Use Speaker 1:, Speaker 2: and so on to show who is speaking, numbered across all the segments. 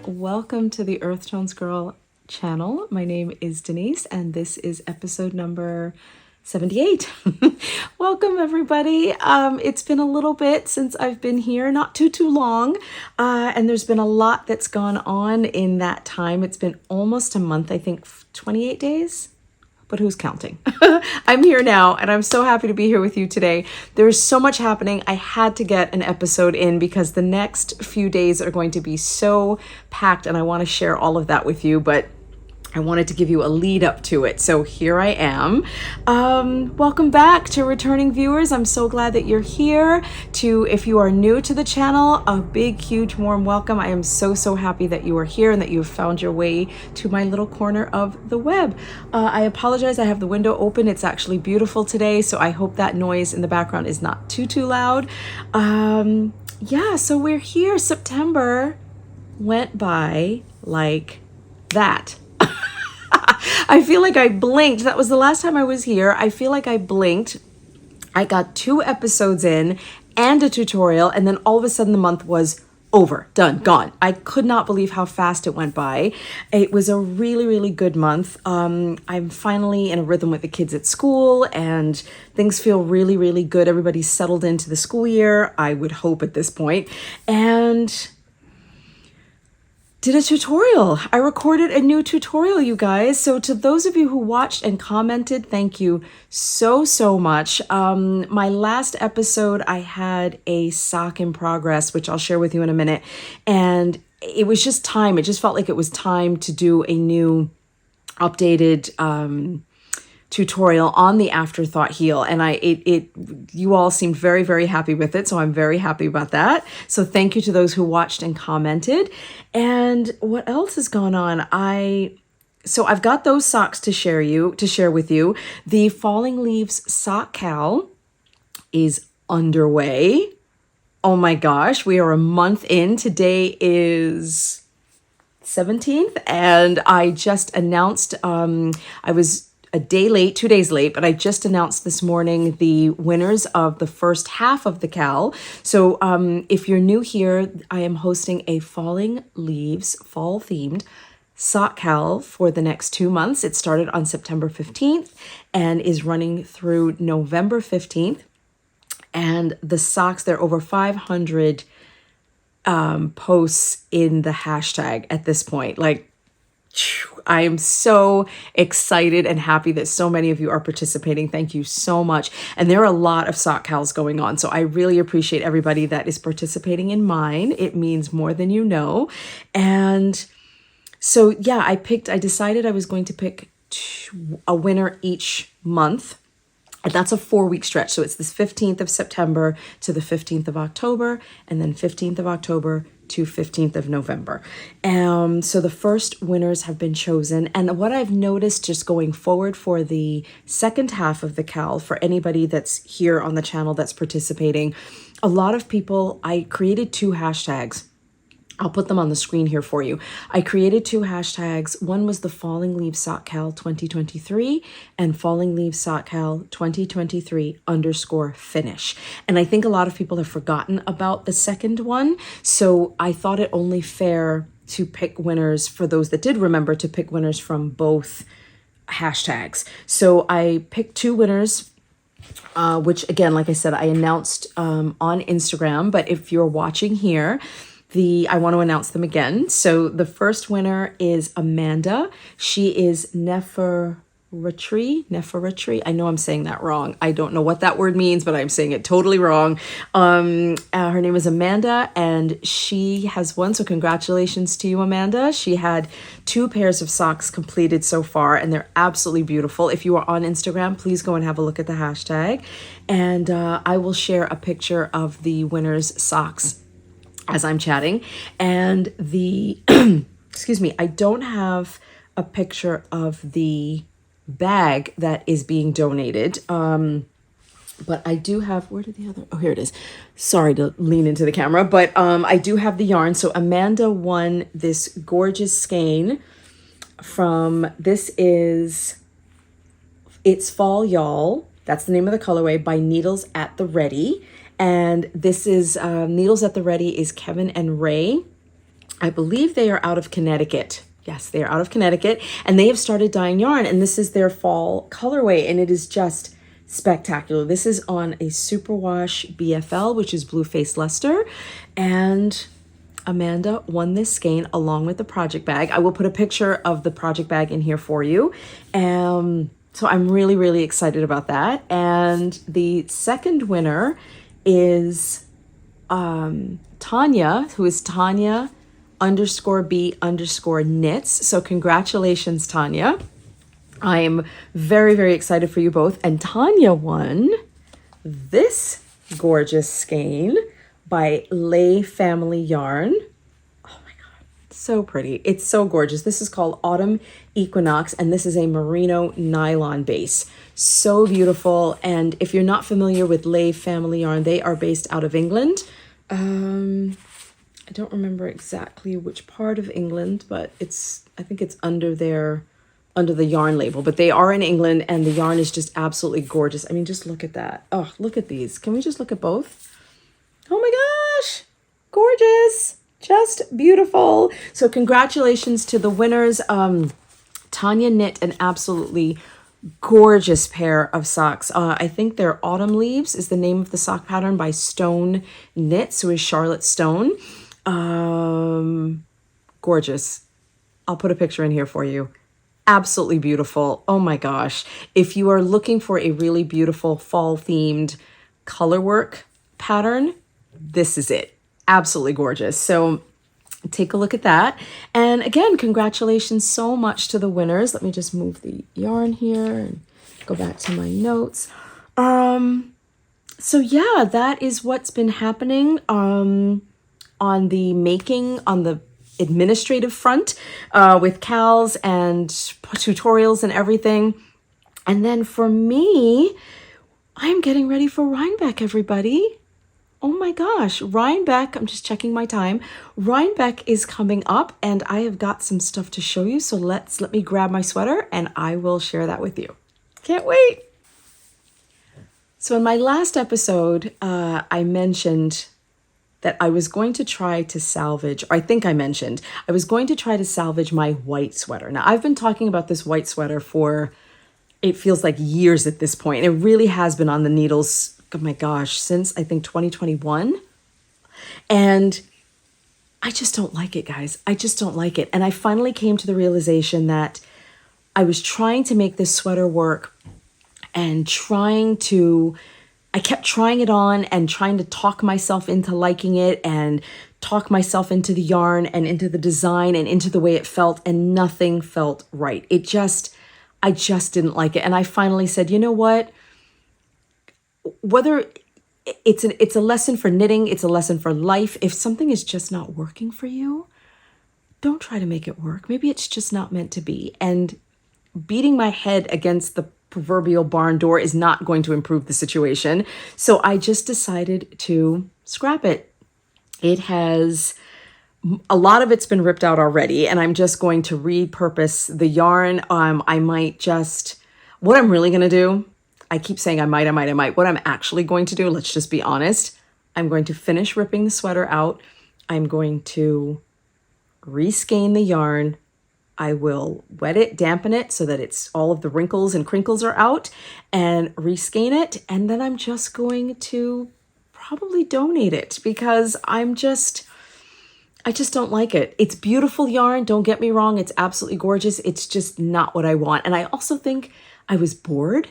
Speaker 1: Welcome to the EarthtonesGirl Channel. My name is Denise and this is episode number 78. Welcome everybody. It's been a little bit since I've been here, not too long, and there's been a lot that's gone on in that time. It's been almost a month, I think 28 days. But who's counting? I'm here now and I'm so happy to be here with you today. There's so much happening. I had to get an episode in because the next few days are going to be so packed and I want to share all of that with you, but I wanted to give you a lead up to it. So here I am. Welcome back to returning viewers. I'm so glad that you're here. If you are new to the channel, a big, huge, warm welcome. I am so happy that you are here and that you have found your way to my little corner of the web. I apologize. I have the window open. It's actually beautiful today. So I hope that noise in the background is not too loud. Yeah, so we're here. September went by like that. I feel like I blinked. That was the last time I was here. I feel like I blinked. I got 2 episodes in and a tutorial, and then all of a sudden the month was over, done, gone. I could not believe how fast it went by. It was a really good month. I'm finally in a rhythm with the kids at school and things feel really good. Everybody's settled into the school year, I would hope at this point. And did a tutorial. I recorded a new tutorial, you guys. So to those of you who watched and commented, thank you so much. My last episode, I had a sock in progress, which I'll share with you in a minute. And it was just time. It just felt like it was time to do a new updated tutorial on the afterthought heel, and you all seemed very happy with it, so I'm very happy about that. So thank you to those who watched and commented. And what else has gone on? So I've got those socks to share with you. The Falling Leaves Sock KAL is underway. Oh my gosh, we are a month in. Today is 17th, and I just announced I was a day late, 2 days late, but I just announced this morning the winners of the first half of the KAL. So if you're new here, I am hosting a Falling Leaves fall themed sock KAL for the next 2 months. It started on September 15th and is running through November 15th. And the socks, there are over 500 posts in the hashtag at this point. Like, I am so excited and happy that so many of you are participating. Thank you so much. And there are a lot of sock KALs going on. So I really appreciate everybody that is participating in mine. It means more than you know. And so, yeah, I decided I was going to pick a winner each month. And that's a 4-week stretch. So it's this 15th of September to the 15th of October, and then 15th of October to 15th of November. So the first winners have been chosen. And what I've noticed just going forward for the second half of the KAL, for anybody that's here on the channel that's participating, a lot of people, I created 2 hashtags. I'll put them on the screen here for you. I created 2 hashtags. One was the Falling Leaves Sock KAL 2023 and Falling Leaves Sock KAL 2023 _finish. And I think a lot of people have forgotten about the second one. So I thought it only fair to pick winners for those that did remember to pick winners from both hashtags. So I picked 2 winners, which again, like I said, I announced on Instagram. But if you're watching here, I want to announce them again. So the first winner is Amanda. She is Nefertri. I know I'm saying that wrong. I don't know what that word means, but I'm saying it totally wrong. Her name is Amanda, and she has won. So congratulations to you, Amanda. She had 2 pairs of socks completed so far, and they're absolutely beautiful. If you are on Instagram, please go and have a look at the hashtag. And I will share a picture of the winner's socks as I'm chatting. And the, excuse me, I don't have a picture of the bag that is being donated. But I do have, where did the other, oh, here it is. Sorry to lean into the camera, but I do have the yarn. So Amanda won this gorgeous skein from, it's Fall Y'all. That's the name of the colorway, by Needles at the Ready. And this is, Needles at the Ready is Kevin and Ray. I believe they are out of Connecticut. Yes, they are out of Connecticut. And they have started dyeing yarn. And this is their fall colorway. And it is just spectacular. This is on a Superwash BFL, which is Blue Face Luster. And Amanda won this skein along with the project bag. I will put a picture of the project bag in here for you. So I'm really, really excited about that. And the second winner is Tanya, who is Tanya _B_knits. So congratulations, Tanya. I'm very, very excited for you both. And Tanya won this gorgeous skein by Lay Family Yarn. Oh my God, so pretty. It's so gorgeous. This is called Autumn Equinox, and this is a merino nylon base. So beautiful. And if you're not familiar with Lay Family Yarn, they are based out of England. I don't remember exactly which part of England, but I think it's under the yarn label, but they are in England, and the yarn is just absolutely gorgeous. I mean, just look at that. Oh, look at these. Can we just look at both? Oh my gosh, gorgeous. Just beautiful. So congratulations to the winners. Tanya knit an absolutely gorgeous pair of socks. I think they're Autumn Leaves is the name of the sock pattern, by Stone Knits, who is Charlotte Stone. Gorgeous. I'll put a picture in here for you. Absolutely beautiful. Oh my gosh. If you are looking for a really beautiful fall themed color work pattern, this is it. Absolutely gorgeous. So take a look at that. And again, congratulations so much to the winners. Let me just move the yarn here and go back to my notes. So yeah, that is what's been happening on the administrative front with KALs and tutorials and everything. And then for me, I'm getting ready for Rhinebeck, everybody. Oh my gosh, Rhinebeck, I'm just checking my time. Rhinebeck is coming up, and I have got some stuff to show you. So let me grab my sweater and I will share that with you. Can't wait. So in my last episode, I mentioned that I was going to try to salvage, or I think I mentioned, I was going to try to salvage my white sweater. Now, I've been talking about this white sweater for, it feels like years at this point. It really has been on the needles, oh my gosh, since I think 2021. And I just don't like it, guys. I just don't like it. And I finally came to the realization that I was trying to make this sweater work and I kept trying it on and trying to talk myself into liking it and talk myself into the yarn and into the design and into the way it felt, and nothing felt right. I just didn't like it. And I finally said, you know what? Whether it's a lesson for knitting, it's a lesson for life. If something is just not working for you, don't try to make it work. Maybe it's just not meant to be. And beating my head against the proverbial barn door is not going to improve the situation. So I just decided to scrap it. A lot of it's been ripped out already, and I'm just going to repurpose the yarn. What I'm really going to do, I keep saying I might. What I'm actually going to do, let's just be honest, I'm going to finish ripping the sweater out. I'm going to reskein the yarn. I will wet it, dampen it so that it's all of the wrinkles and crinkles are out, and reskein it. And then I'm just going to probably donate it because I just don't like it. It's beautiful yarn. Don't get me wrong. It's absolutely gorgeous. It's just not what I want. And I also think I was bored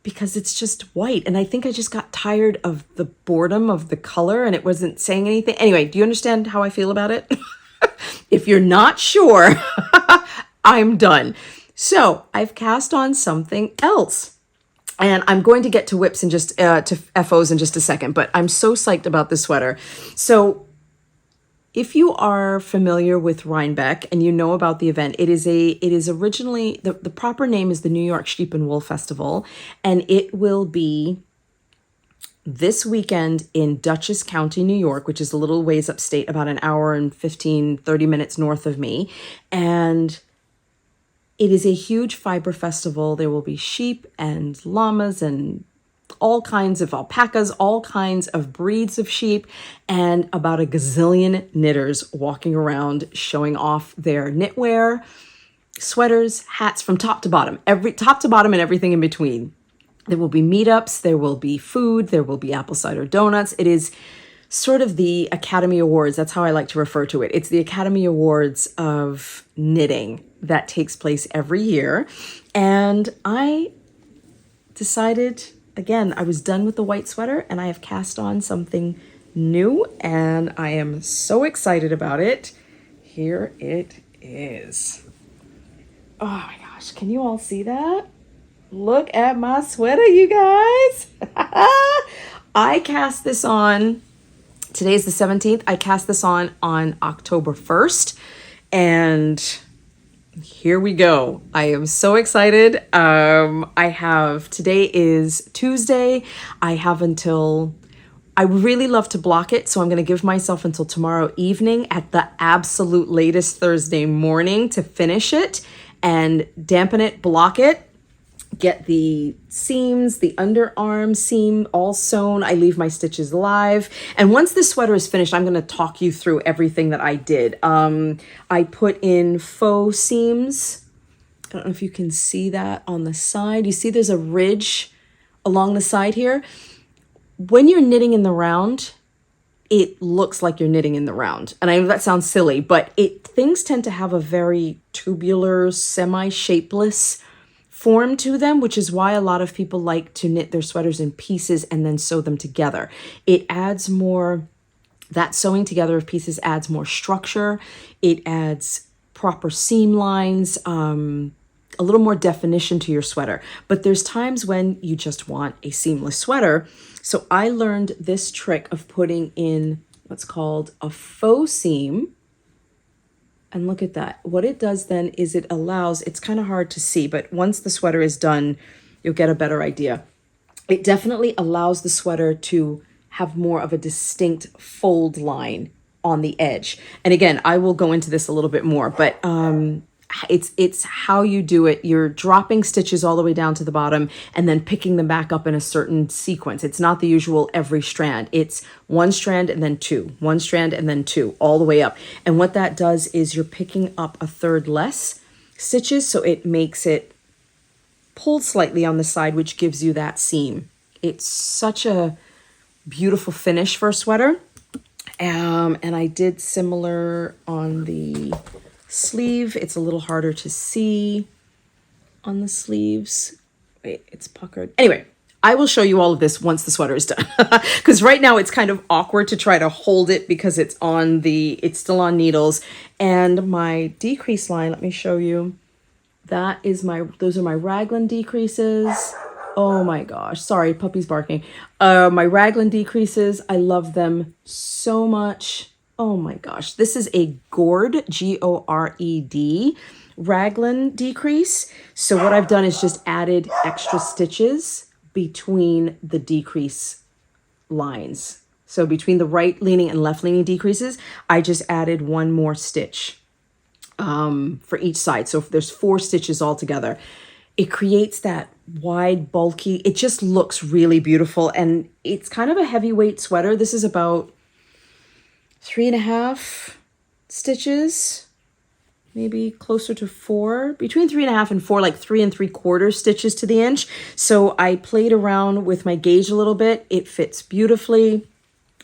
Speaker 1: because it's just white. And I think I just got tired of the boredom of the color and it wasn't saying anything. Anyway, do you understand how I feel about it? If you're not sure, I'm done. So I've cast on something else. And I'm going to get to whips and to FOs in just a second, but I'm so psyched about this sweater. So if you are familiar with Rhinebeck and you know about the event, it is originally, the proper name is the New York Sheep and Wool Festival, and it will be this weekend in Dutchess County, New York, which is a little ways upstate, about an hour and 30 minutes north of me. And it is a huge fiber festival. There will be sheep and llamas and all kinds of alpacas, all kinds of breeds of sheep, and about a gazillion knitters walking around showing off their knitwear, sweaters, hats from top to bottom, every top to bottom and everything in between. There will be meetups, there will be food, there will be apple cider donuts. It is sort of the Academy Awards. That's how I like to refer to it. It's the Academy Awards of knitting that takes place every year. And I decided, again, I was done with the white sweater and I have cast on something new and I am so excited about it. Here it is. Oh my gosh, can you all see that? Look at my sweater, you guys. I cast this on, today's the 17th. I cast this on October 1st and here we go. I am so excited. Today is Tuesday. I really love to block it, so I'm going to give myself until tomorrow evening at the absolute latest Thursday morning to finish it and dampen it, block it, get the seams, the underarm seam all sewn. I leave my stitches live. And once this sweater is finished, I'm going to talk you through everything that I did. I put in faux seams. I don't know if you can see that on the side. You see there's a ridge along the side here. When you're knitting in the round, it looks like you're knitting in the round. And I know that sounds silly, but things tend to have a very tubular, semi-shapeless form to them, which is why a lot of people like to knit their sweaters in pieces and then sew them together. It adds more, that sewing together of pieces adds more structure. It adds proper seam lines, a little more definition to your sweater. But there's times when you just want a seamless sweater. So I learned this trick of putting in what's called a faux seam. And look at that. What it does then is it allows, it's kind of hard to see, but once the sweater is done, you'll get a better idea. It definitely allows the sweater to have more of a distinct fold line on the edge. And again, I will go into this a little bit more, but it's how you do it. You're dropping stitches all the way down to the bottom and then picking them back up in a certain sequence. It's not the usual every strand. It's one strand and then two, one strand and then two, all the way up. And what that does is you're picking up a third less stitches, so it makes it pulled slightly on the side, which gives you that seam. It's such a beautiful finish for a sweater. And I did similar on the sleeve. It's a little harder to see on the sleeves. Wait, it's puckered. Anyway, I will show you all of this once the sweater is done. Because right now it's kind of awkward to try to hold it because it's still on needles. And my decrease line, let me show you. Those are my raglan decreases. Oh my gosh, sorry, puppy's barking. My raglan decreases, I love them so much. Oh my gosh, this is a gored, G-O-R-E-D, raglan decrease. So what I've done is just added extra stitches between the decrease lines. So between the right leaning and left leaning decreases, I just added one more stitch for each side. So if there's 4 stitches all together, it creates that wide, bulky, it just looks really beautiful. And it's kind of a heavyweight sweater. This is about 3.5 stitches, maybe closer to 4, between 3.5 and 4, like 3 3/4 stitches to the inch. So I played around with my gauge a little bit. It fits beautifully.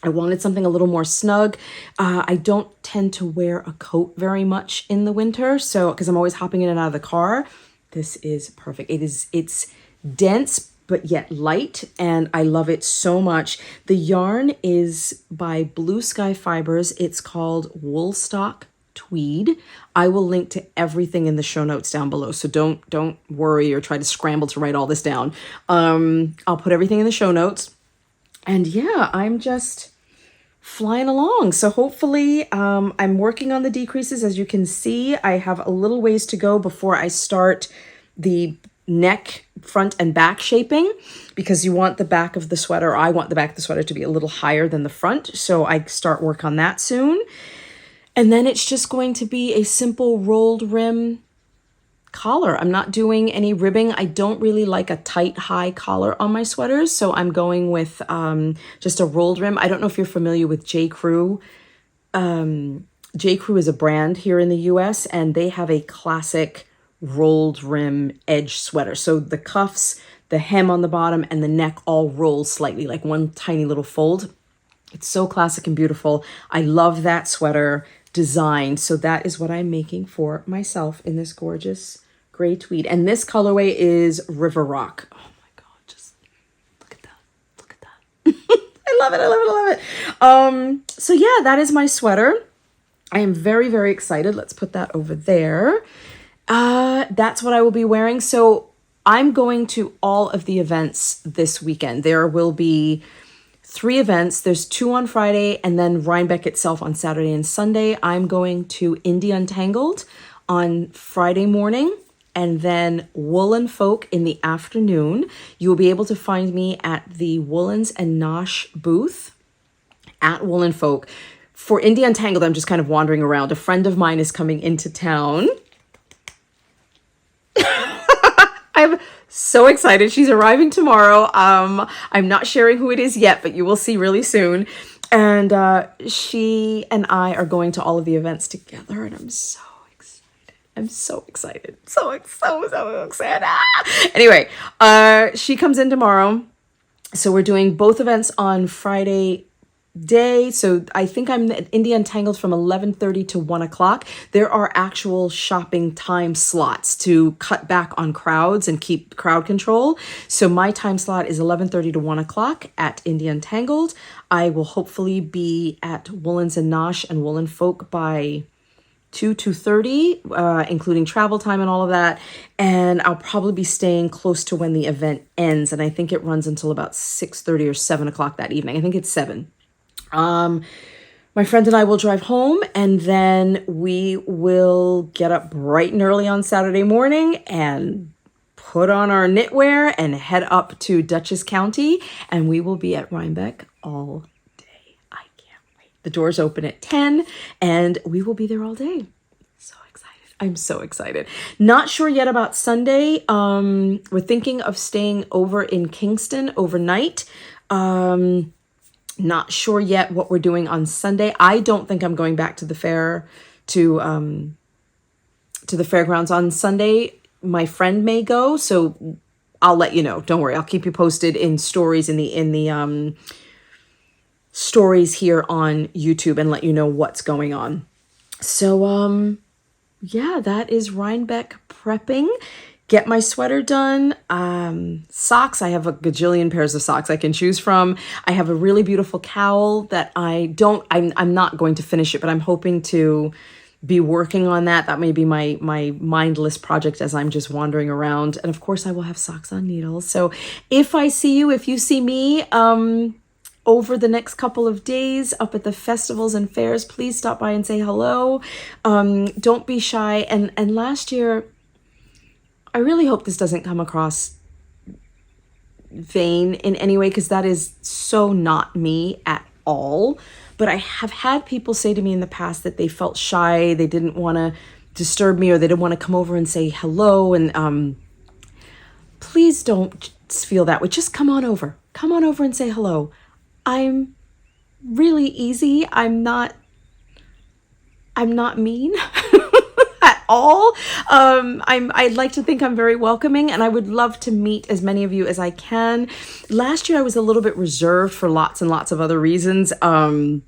Speaker 1: I wanted something a little more snug. I don't tend to wear a coat very much in the winter, so because I'm always hopping in and out of the car. This is perfect. It's dense but yet light, and I love it so much. The yarn is by Blue Sky Fibers. It's called Woolstock Tweed. I will link to everything in the show notes down below, so don't worry or try to scramble to write all this down. I'll put everything in the show notes. And yeah, I'm just flying along. So hopefully I'm working on the decreases. As you can see, I have a little ways to go before I start the neck, front and back shaping, because you want the back of the sweater, or I want the back of the sweater to be a little higher than the front. So I start work on that soon. And then it's just going to be a simple rolled rim collar. I'm not doing any ribbing. I don't really like a tight high collar on my sweaters, so I'm going with just a rolled rim. I don't know if you're familiar with J. Crew. J. Crew is a brand here in the US, and they have a classic rolled rim edge sweater. So the cuffs, the hem on the bottom, and the neck all roll slightly, like one tiny little fold. It's so classic and beautiful. I love that sweater design. So that is what I'm making for myself in this gorgeous gray tweed. And this colorway is River Rock. Oh my God, just look at that. Look at that. I love it. I love it. I love it. So yeah, that is my sweater. I am very, very excited. Let's put that over there. That's what I will be wearing. So I'm going to all of the events this weekend. There will be 3 events. There's 2 on Friday and then Rhinebeck itself on Saturday and Sunday. I'm going to Indie Untangled on Friday morning and then Woolen Folk in the afternoon. You will be able to find me at the Woolens and Nosh booth at Woolen Folk. For Indie Untangled, I'm just kind of wandering around. A friend of mine is coming into town. I'm so excited. She's arriving tomorrow. I'm not sharing who it is yet, but you will see really soon. And she and I are going to all of the events together, and I'm so excited. I'm so excited. So excited. Ah! Anyway, she comes in tomorrow. So we're doing both events on Friday day. So I think I'm at Indie Untangled from 11:30 to 1 o'clock. There are actual shopping time slots to cut back on crowds and keep crowd control. So my time slot is 11:30 to 1 o'clock at Indie Untangled. I will hopefully be at Woolens and Nosh and Woolen Folk by 2:30, including travel time and all of that. And I'll probably be staying close to when the event ends. And I think it runs until about 6:30 or 7 o'clock that evening. I think it's 7. My friend and I will drive home, and then we will get up bright and early on Saturday morning and put on our knitwear and head up to Dutchess County, and we will be at Rhinebeck all day. I can't wait. The doors open at 10 and we will be there all day. So excited. I'm so excited. Not sure yet about Sunday. We're thinking of staying over in Kingston overnight. Not sure yet what we're doing on Sunday. I don't think I'm going back to the fair, to the fairgrounds on Sunday. My friend may go, so I'll let you know. Don't worry, I'll keep you posted in stories in the stories here on YouTube and let you know what's going on. So yeah, that is Rhinebeck prepping. Get my sweater done. Socks. I have a gajillion pairs of socks I can choose from. I have a really beautiful cowl that I'm not going to finish it, but I'm hoping to be working on that. That may be my mindless project as I'm just wandering around. And of course I will have socks on needles. So if you see me, over the next couple of days up at the festivals and fairs, please stop by and say hello. Don't be shy. And last year, I really hope this doesn't come across vain in any way, because that is so not me at all. But I have had people say to me in the past that they felt shy, they didn't want to disturb me, or they didn't want to come over and say hello. And please don't feel that way. Just come on over. Come on over and say hello. I'm really easy. I'm not mean. At all. I'd like to think I'm very welcoming, and I would love to meet as many of you as I can. Last year I was a little bit reserved for lots and lots of other reasons. And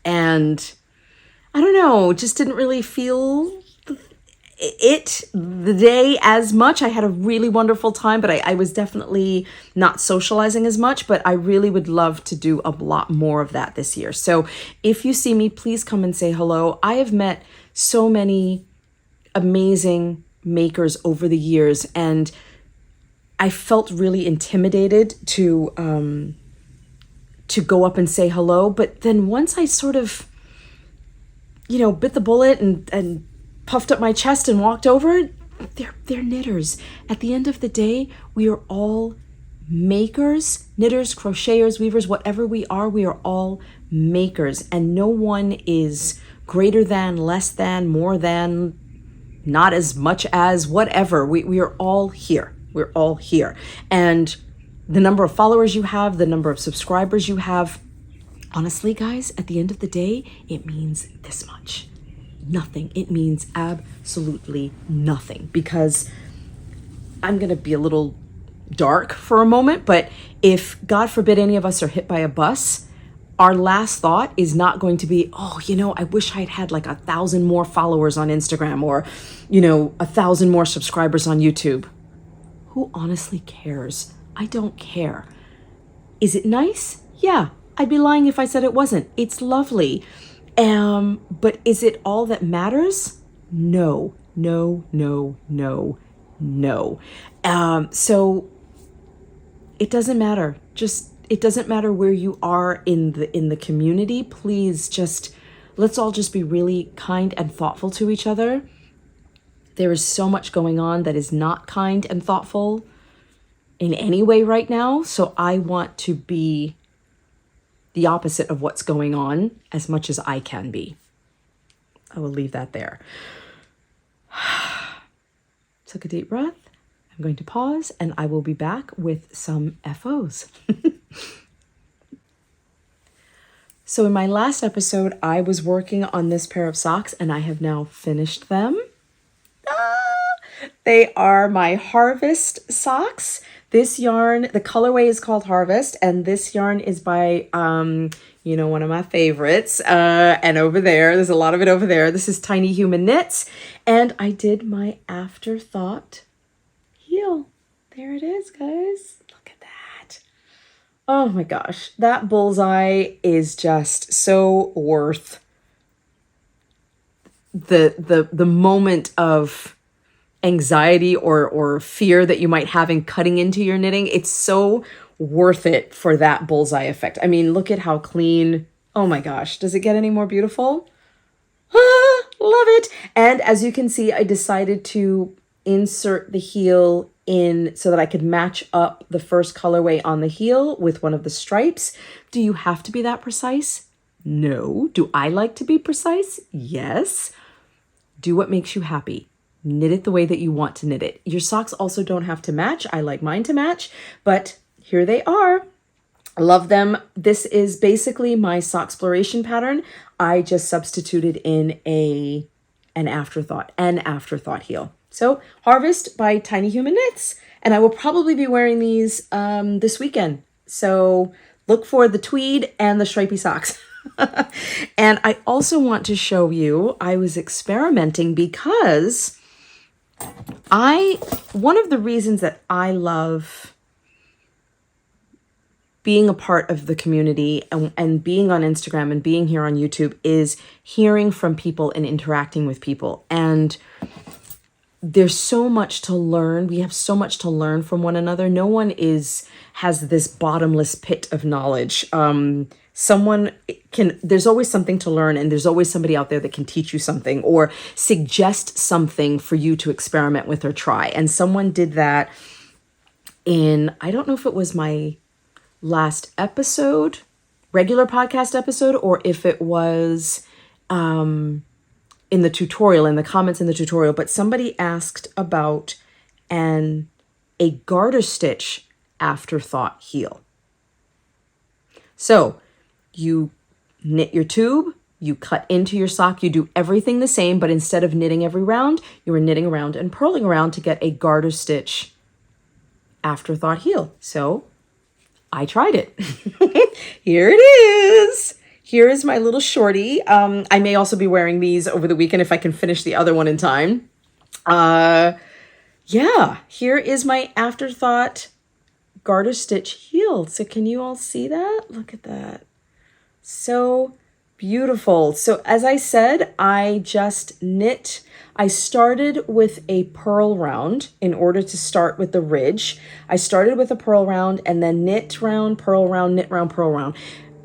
Speaker 1: I don't know, just didn't really feel the day as much. I had a really wonderful time, but I was definitely not socializing as much, but I really would love to do a lot more of that this year. So if you see me, please come and say hello. I have met so many amazing makers over the years, and I felt really intimidated to to go up and say hello. But then once I sort of, bit the bullet and puffed up my chest and walked over, they're knitters. At the end of the day, we are all makers, knitters, crocheters, weavers, whatever we are all makers. And no one is greater than, less than, more than, not as much as, whatever. We are all here. We're all here. And the number of followers you have, the number of subscribers you have, honestly, guys, at the end of the day, it means this much. Nothing. It means absolutely nothing, because I'm going to be a little dark for a moment, but if, God forbid, any of us are hit by a bus, our last thought is not going to be, oh, I wish I'd had like 1,000 more followers on Instagram, or, 1,000 more subscribers on YouTube. Who honestly cares? I don't care. Is it nice? Yeah. I'd be lying if I said it wasn't. It's lovely. But is it all that matters? No. So it doesn't matter. It doesn't matter where you are in the community. Please let's all just be really kind and thoughtful to each other. There is so much going on that is not kind and thoughtful in any way right now. So I want to be the opposite of what's going on as much as I can be. I will leave that there. Took a deep breath. I'm going to pause, and I will be back with some FOs. So in my last episode, I was working on this pair of socks, and I have now finished them. They are my Harvest socks. This yarn, the colorway is called Harvest, and this yarn is by, one of my favorites. And over there's a lot of it over there. This is Tiny Human Knits, and I did my afterthought heel. There it is, guys. Look at that. Oh my gosh, that bullseye is just so worth the moment of anxiety or fear that you might have in cutting into your knitting. It's so worth it for that bullseye effect. I mean, look at how clean. Oh my gosh, does it get any more beautiful? Love it. And as you can see, I decided to insert the heel in so that I could match up the first colorway on the heel with one of the stripes. Do you have to be that precise? No. Do I like to be precise? Yes. Do what makes you happy. Knit it the way that you want to knit it. Your socks also don't have to match. I like mine to match, but here they are. I love them. This is basically my socksploration pattern. I just substituted in an afterthought heel. So Harvest by Tiny Human Knits, and I will probably be wearing these this weekend. So look for the tweed and the stripy socks. And I also want to show you, I was experimenting because one of the reasons that I love being a part of the community and being on Instagram and being here on YouTube is hearing from people and interacting with people. And there's so much to learn. We have so much to learn from one another. No one has this bottomless pit of knowledge. There's always something to learn, and there's always somebody out there that can teach you something or suggest something for you to experiment with or try. And someone did that I don't know if it was my last episode, regular podcast episode, or if it was in the tutorial, in the comments in the tutorial, but somebody asked about a garter stitch afterthought heel. So you knit your tube, you cut into your sock, you do everything the same, but instead of knitting every round, you are knitting around and purling around to get a garter stitch afterthought heel. So I tried it. Here it is. Here is my little shorty. I may also be wearing these over the weekend if I can finish the other one in time. Yeah, here is my afterthought garter stitch heel. So can you all see that? Look at that. So Beautiful. So as I said, I just knit. I started with a purl round in order to start with the ridge. I started with a purl round and then knit round, purl round, knit round, purl round,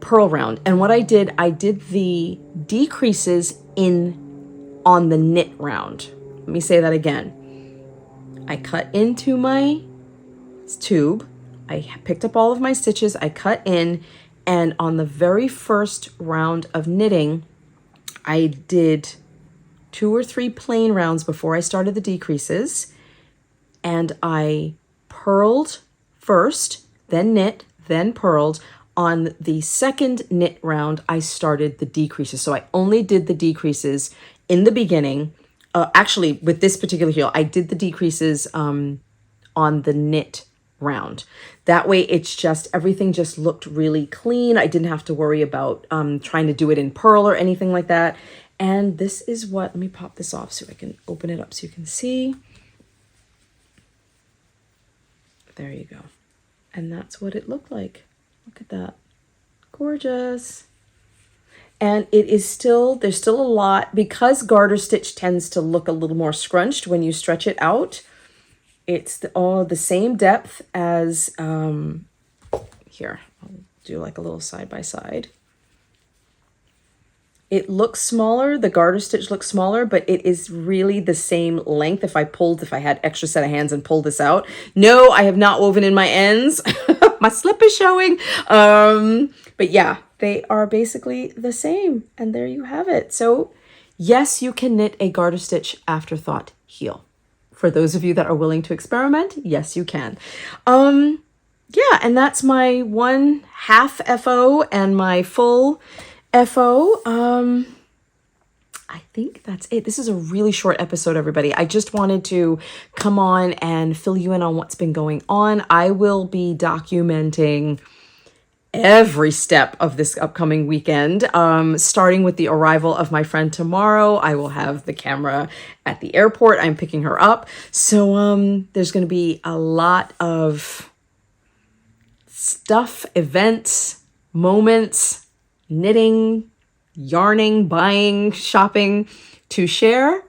Speaker 1: purl round. And what I did the decreases on the knit round. Let me say that again. I cut into my tube. I picked up all of my stitches. I cut in, and on the very first round of knitting, I did 2 or 3 plain rounds before I started the decreases, and I purled first, then knit, then purled. On the second knit round, I started the decreases. So I only did the decreases in the beginning. Actually, with this particular heel, I did the decreases on the knit round. That way it's just, everything just looked really clean. I didn't have to worry about trying to do it in purl or anything like that. And this is what, let me pop this off so I can open it up so you can see. There you go. And that's what it looked like. Look at that. Gorgeous. And it is still, there's still a lot, because garter stitch tends to look a little more scrunched when you stretch it out. It's all the same depth as, here, I'll do like a little side by side. It looks smaller, the garter stitch looks smaller, but it is really the same length. If I had extra set of hands and pulled this out. No, I have not woven in my ends. My slip is showing. But yeah, they are basically the same. And there you have it. So yes, you can knit a garter stitch afterthought heel. For those of you that are willing to experiment, yes, you can. Yeah, and that's my 1/2 FO and my full FO. I think that's it. This is a really short episode, everybody. I just wanted to come on and fill you in on what's been going on. I will be documenting every step of this upcoming weekend, starting with the arrival of my friend tomorrow. I will have the camera at the airport. I'm picking her up. So there's going to be a lot of stuff, events, moments, knitting, yarning, buying, shopping to share.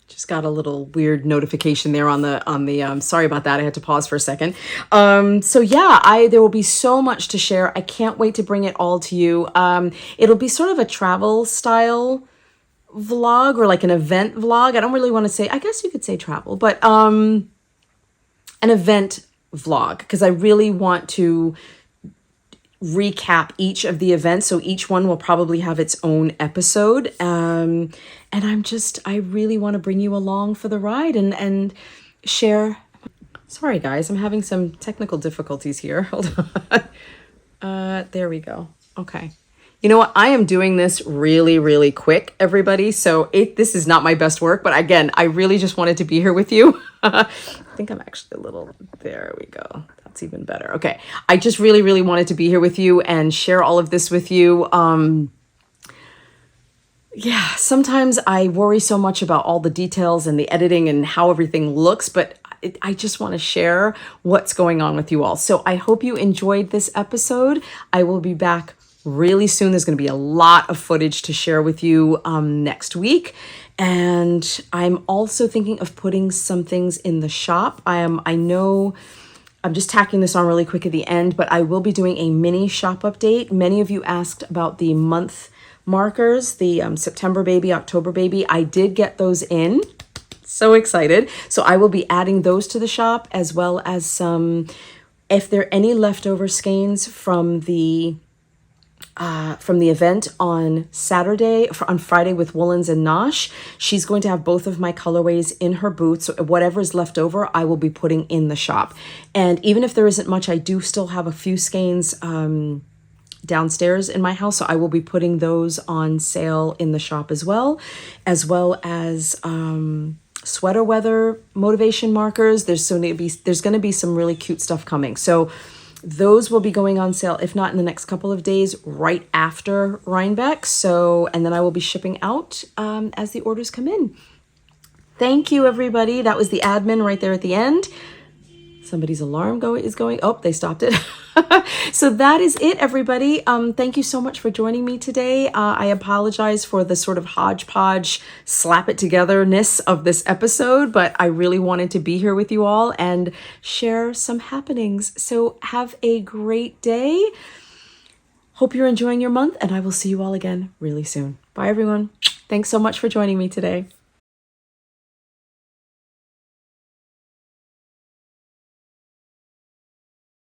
Speaker 1: Just got a little weird notification there on the sorry about that. I had to pause for a second. So yeah, there will be so much to share. I can't wait to bring it all to you. It'll be sort of a travel style vlog, or like an event vlog. I don't really want to say, I guess you could say travel, but an event vlog, because I really want to recap each of the events. So each one will probably have its own episode. And I really want to bring you along for the ride and share. Sorry guys, I'm having some technical difficulties here. Hold on. There we go. Okay. You know what? I am doing this really, really quick, everybody. So this is not my best work, but again, I really just wanted to be here with you. I think I'm actually a little, there we go. That's even better. Okay. I just really, really wanted to be here with you and share all of this with you. Yeah, sometimes I worry so much about all the details and the editing and how everything looks, but I just want to share what's going on with you all. So I hope you enjoyed this episode. I will be back really soon. There's going to be a lot of footage to share with you next week. And I'm also thinking of putting some things in the shop. I know I'm just tacking this on really quick at the end, but I will be doing a mini shop update. Many of you asked about the month markers, the September baby, October baby. I did get those in. So excited. So I will be adding those to the shop, as well as some, if there are any leftover skeins from the event on Friday with Woolens and Nosh. She's going to have both of my colorways in her booth. So whatever is left over, I will be putting in the shop. And even if there isn't much, I do still have a few skeins downstairs in my house. So I will be putting those on sale in the shop as well as sweater weather motivation markers. There's going to be some really cute stuff coming. So those will be going on sale, if not in the next couple of days, right after Rhinebeck. So, and then I will be shipping out as the orders come in. Thank you, everybody. That was the admin right there at the end. Somebody's alarm is going. Oh, they stopped it. So that is it, everybody. Thank you so much for joining me today. I apologize for the sort of hodgepodge, slap it togetherness of this episode, but I really wanted to be here with you all and share some happenings. So have a great day. Hope you're enjoying your month, and I will see you all again really soon. Bye, everyone. Thanks so much for joining me today.